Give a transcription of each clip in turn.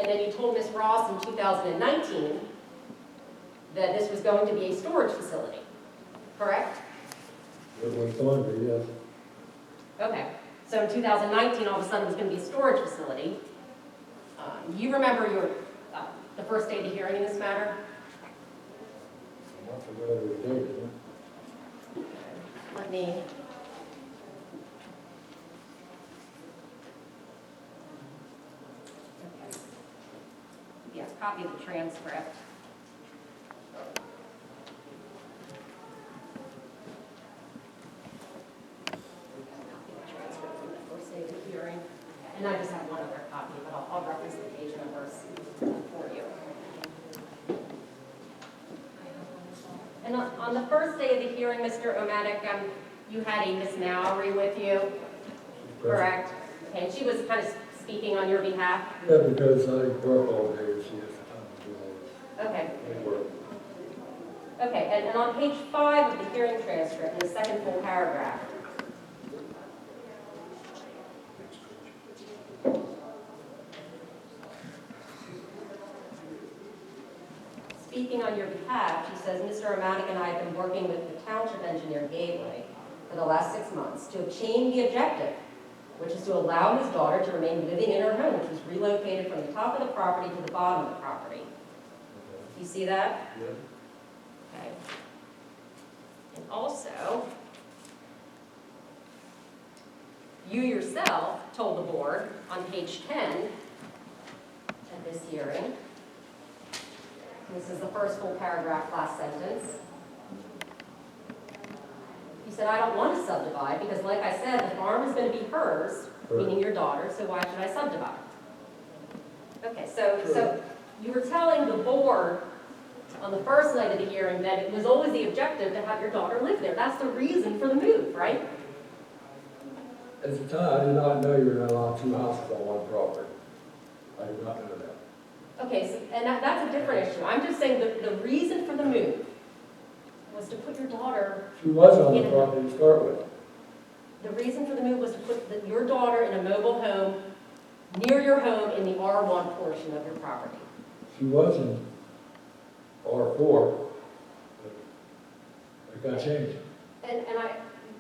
And then you told Ms. Ross in 2019 that this was going to be a storage facility, correct? It was going to be, yes. Okay, so in 2019, all of a sudden, it was going to be a storage facility. You remember your, the first day of the hearing in this matter? I forgot it was dated, Let me... Okay. Yes, copy of the transcript. Copy of the transcript from the first day of the hearing. And I just have one other copy, but I'll reference the page numbers for you. And on the first day of the hearing, Mr. Omatick, you had a Miss Mallory with you, correct? And she was kind of speaking on your behalf? yeah, because I work all day, she has time to do all Okay. this work. Okay, and on page 5 of the hearing transcript, in the second full paragraph, speaking on your behalf, she says, Mr. Omatick and I have been working with the township engineer, Gateway, for the last 6 months to obtain the objective, which is to allow his daughter to remain living in her home, which was relocated from the top of the property to the bottom of the property. You see that? Yeah. Okay. And also, you yourself told the board on page 10 of this hearing, this is the first full paragraph, last sentence. You said, I don't want to subdivide because, like I said, the farm is going to be hers, meaning your daughter, so why should I subdivide? Okay, so you were telling the board on the first night of the hearing that it was always the objective to have your daughter live there. That's the reason for the move, right? At the time, I did not know you were going to allow 2 houses on one property. I did not know that. Okay, so, and that's a different issue. I'm just saying that the reason for the move was to put your daughter... She was on the property to start with. The reason for the move was to put your daughter in a mobile home near your home in the R1 portion of your property. She was in R4, but it got changed. And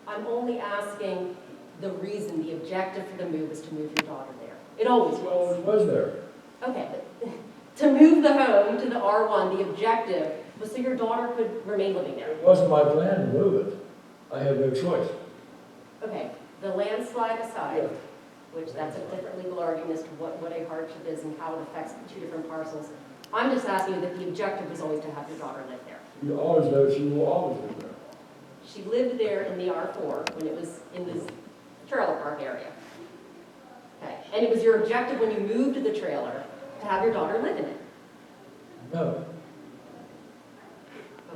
I'm only asking the reason, the objective for the move was to move your daughter there. It always She was. always was there. Okay, but to move the home to the R1, the objective was so your daughter could remain living there. It wasn't my plan to move it. I had no choice. Okay, the landslide aside, which that's a different legal argument as to what a hardship is and how it affects the 2 different parcels. I'm just asking you that the objective was always to have your daughter live there. You always know she will always live there. She lived there in the R4 when it was in this trailer park area. Okay, and it was your objective when you moved to the trailer to have your daughter live in it. No.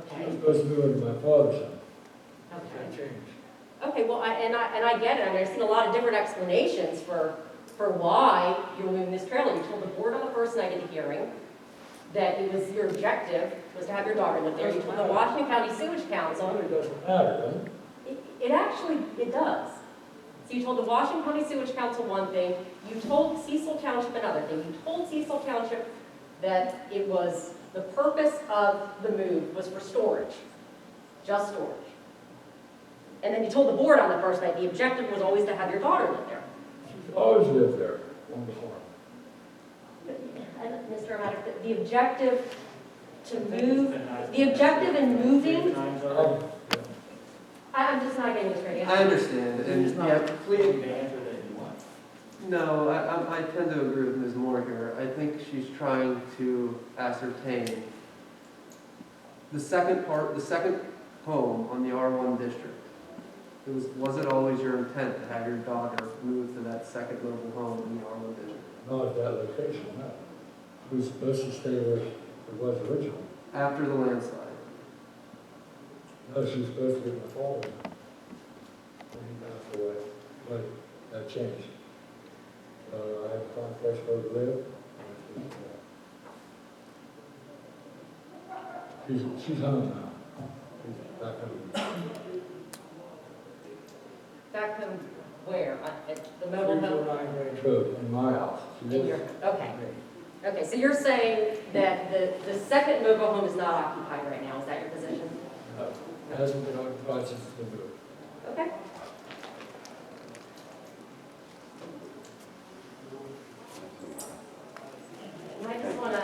She Okay. was supposed to move into my father's house. Okay. That changed. Okay. Well, I get it. I mean, I've seen a lot of different explanations for why you're moving this trailer. You told the board on the first night of the hearing that it was your objective was to have your daughter live there. You told the Washington County Sewage Council. It doesn't matter, does it? It actually does. So you told the Washington County Sewage Council one thing, you told Cecil Township another thing. You told Cecil Township that it was, the purpose of the move was for storage, just storage. And then you told the board on the first night the objective was always to have your daughter live there. She's always lived there on the farm. And Mr. Omatick, the objective to move, the objective in moving, I'm just not getting this right. I understand, and yeah, please. The answer that you want. No, I tend to agree with Ms. Moore here. I think she's trying to ascertain the second home on the R1 district. Was it always your intent to have your daughter move to that second mobile home in the R1 district? Not at that location, no. She was supposed to stay where it was originally. After the landslide? No, she was supposed to get my father when he passed away, but that changed. I have to find a place where to live. She's home now. She's back home. Back home where? At the mobile home? 349 Range Road, in my house. She In lives your, okay. in me. Okay, so you're saying that the second mobile home is not occupied right now, is that your position? It hasn't been occupied since it's been moved. Okay. And I just want to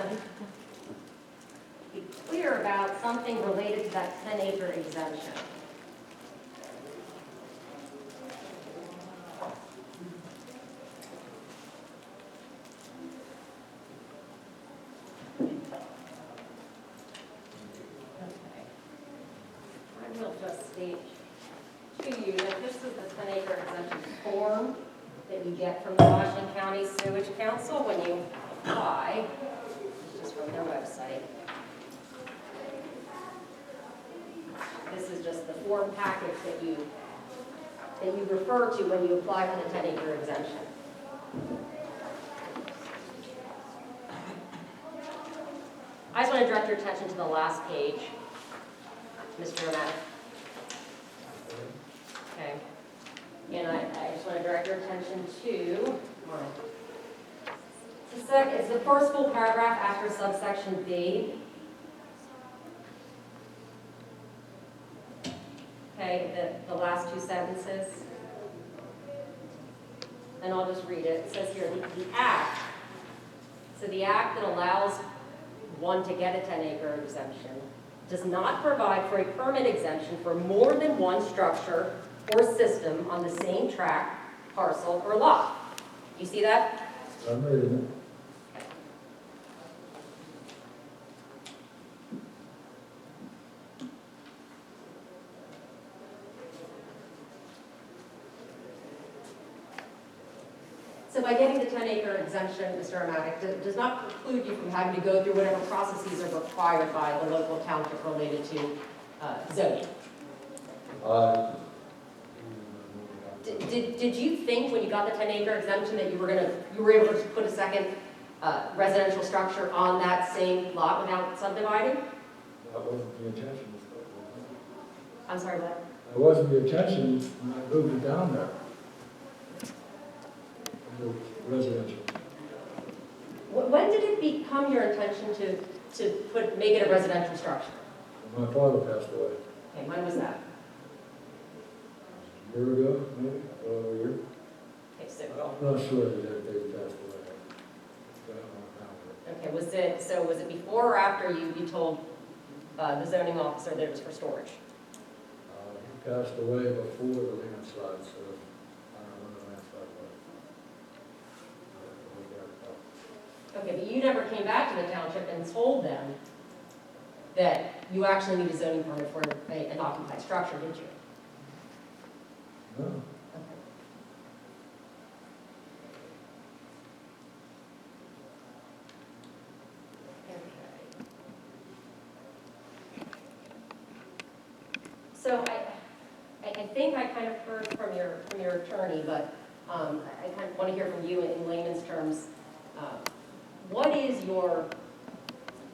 be clear about something related to that 10-acre exemption. Okay. I will just state to you that this is the 10-acre exemption form that you get from the Washington County Sewage Council when you apply. This is from their website. This is just the form package that you refer to when you apply for the 10-acre exemption. I just want to direct your attention to the last page, Mr. Omatick. Okay. And I just want to direct your attention to, it's the first full paragraph after subsection B. Okay, the last two sentences. And I'll just read it. It says here, the act, so the act that allows one to get a 10-acre exemption does not provide for a permit exemption for more than one structure or system on the same tract, parcel, or lot. You see that? I'm reading it. So by getting the 10-acre exemption, Mr. Omatick, does not preclude you from having to go through whatever processes are required by the local township related to zoning. Did you think when you got the 10-acre exemption that you were able to put a second residential structure on that same lot without subdividing? That wasn't the intention. I'm sorry, what? That wasn't the intention when I moved it down there. Residential. When did it become your intention to make it a residential structure? My father passed away. Okay, when was that? A year ago, maybe, a year. Okay, so I'm not sure that they passed away. But I don't know. okay, was it before or after you told the zoning officer that it was for storage? He passed away before the landslide, so I don't know when the landslide was. Okay, but you never came back to the township and told them that you actually need a zoning permit for an occupied structure, did you? No. Okay. So I think I kind of heard from your attorney, but I kind of want to hear from you in layman's terms. What is your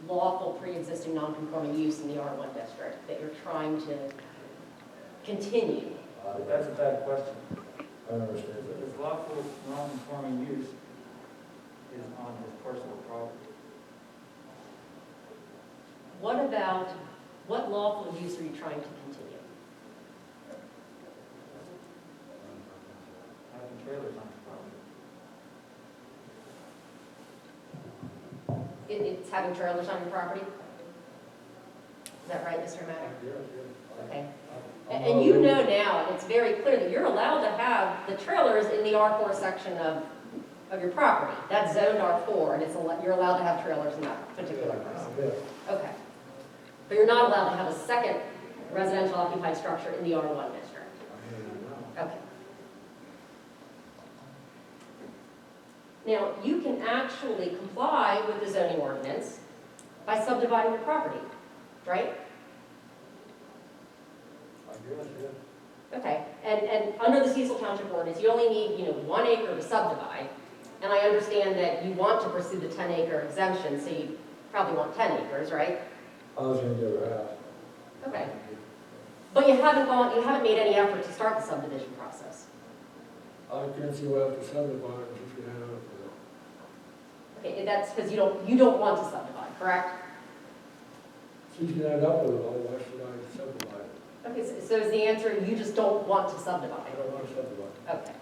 lawful pre-existing non-conforming use in the R1 district that you're trying to continue? That's a bad question. I don't understand that. His lawful non-conforming use is on his personal property. What lawful use are you trying to continue? Having trailers on his property. It's having trailers on your property? Is that right, Mr. Omatick? Okay. And you know now, and it's very clear that you're allowed to have the trailers in the R4 section of your property. That's zoned R4, and you're allowed to have trailers in that particular parcel. Yeah. Okay. But you're not allowed to have a second residential occupied structure in the R1 district. Okay. Now, you can actually comply with the zoning ordinance by subdividing your property, right? I guess, yeah. Okay, and under the Cecil Township ordinance, you only need, 1 acre to subdivide. And I understand that you want to pursue the 10-acre exemption, so you probably want 10 acres, right? I was going to do a half. Okay. But you haven't made any effort to start the subdivision process. I can't see why I have to subdivide it if you had it for that. Okay, that's because you don't want to subdivide, correct? She's gonna end up with it all, why should I subdivide? Okay, so is the answer you just don't want to I subdivide? don't want to subdivide. Okay.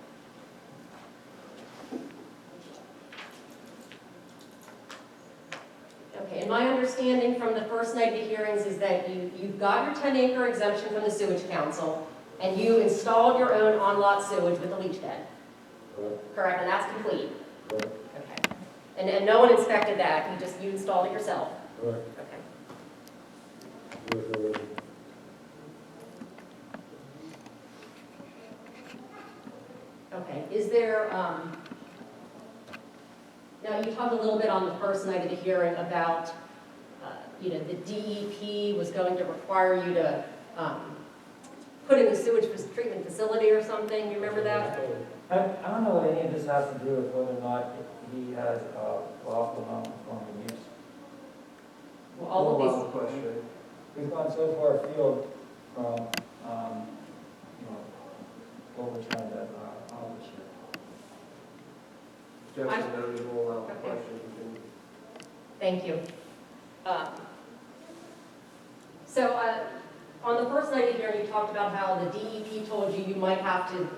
Okay, and my understanding from the first night of the hearings is that you've got your 10-acre exemption from the sewage council, and you installed your own on-lot sewage with the leach bed, Correct, correct? And that's complete? correct, Okay. And no one inspected that, you installed it yourself? correct. Okay. With, Okay, is there, now you talked a little bit on the first night of the hearing about, the DEP was going to require you to put in the sewage treatment facility or something, you remember that? I don't know what any of this has to do with whether or not he has lawful non-conforming use. Well, all of Hold on, these, question. We've gone so far afield from, what we're trying to accomplish here. Jefferson knows we'll allow Okay. questions. thank you. So, on the first night of the hearing, you talked about how the DEP told you you might have to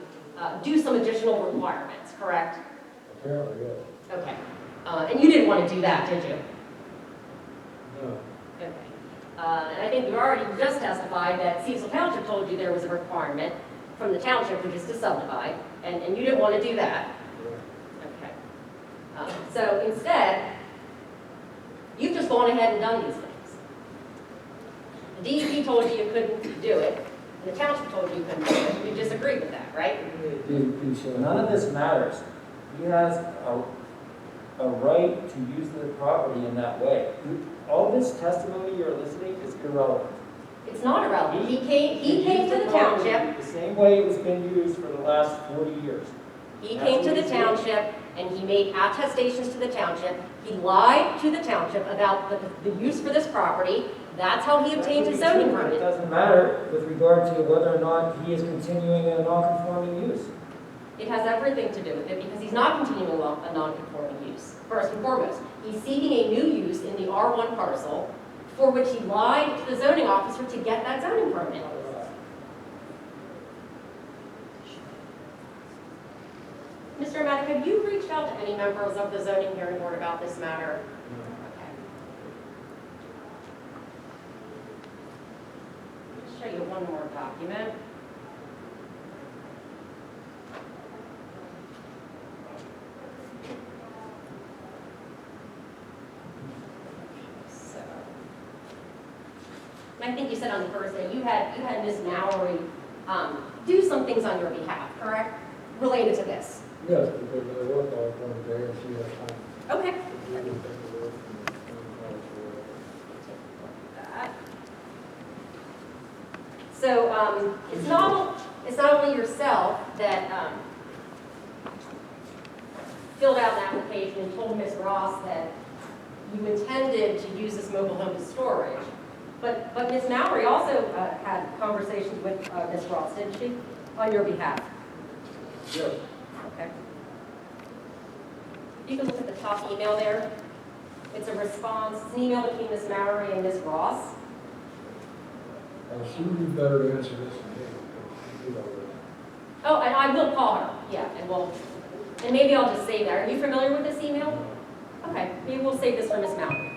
do some additional requirements, correct? apparently, yes. Okay. And you didn't want to do that, did you? No, Okay. And I think you already just testified that Cecil Township told you there was a requirement from the township, which is to subdivide, and you didn't want to do that. correct. Okay. So instead, you've just gone ahead and done these things. The DEP told you you couldn't do it, and the township told you you couldn't do it, and you disagree with that, right? DEP said. None of this matters. He has a right to use the property in that way. All this testimony you're eliciting is irrelevant. It's not irrelevant. He came to the township, The same way it was been used for the last 40 years. he came to the township, and he made attestations to the township. He lied to the township about the use for this property. That's how he obtained his zoning It permit. doesn't matter with regard to whether or not he is continuing a non-conforming use. It has everything to do with it because he's not continuing a non-conforming use, first and foremost. He's seeking a new use in the R1 parcel for which he lied to the zoning officer to get that zoning permit. Mr. Omatick, have you reached out to any members of the zoning hearing board about this matter? Okay. Let's show you one more document. So, and I think you said on the first day, you had Ms. Mallory do some things on your behalf, correct? Related to this. Yes, because I work all one day and she has time Okay. to do the paperwork That. So it's not only yourself that filled out an application and told Ms. Ross that you intended to use this mobile home as storage, but Ms. Mallory also had conversations with Ms. Ross, didn't she, on your behalf? Yes, Okay. You can look at the top email there. It's a response, it's an email between Ms. Mallory and Ms. Ross. she would be better to answer this than me, because she did all this. Oh, and I will call her, yeah, and maybe I'll just save that. Are you familiar with this email? Okay, maybe we'll save this for Ms. Mallory.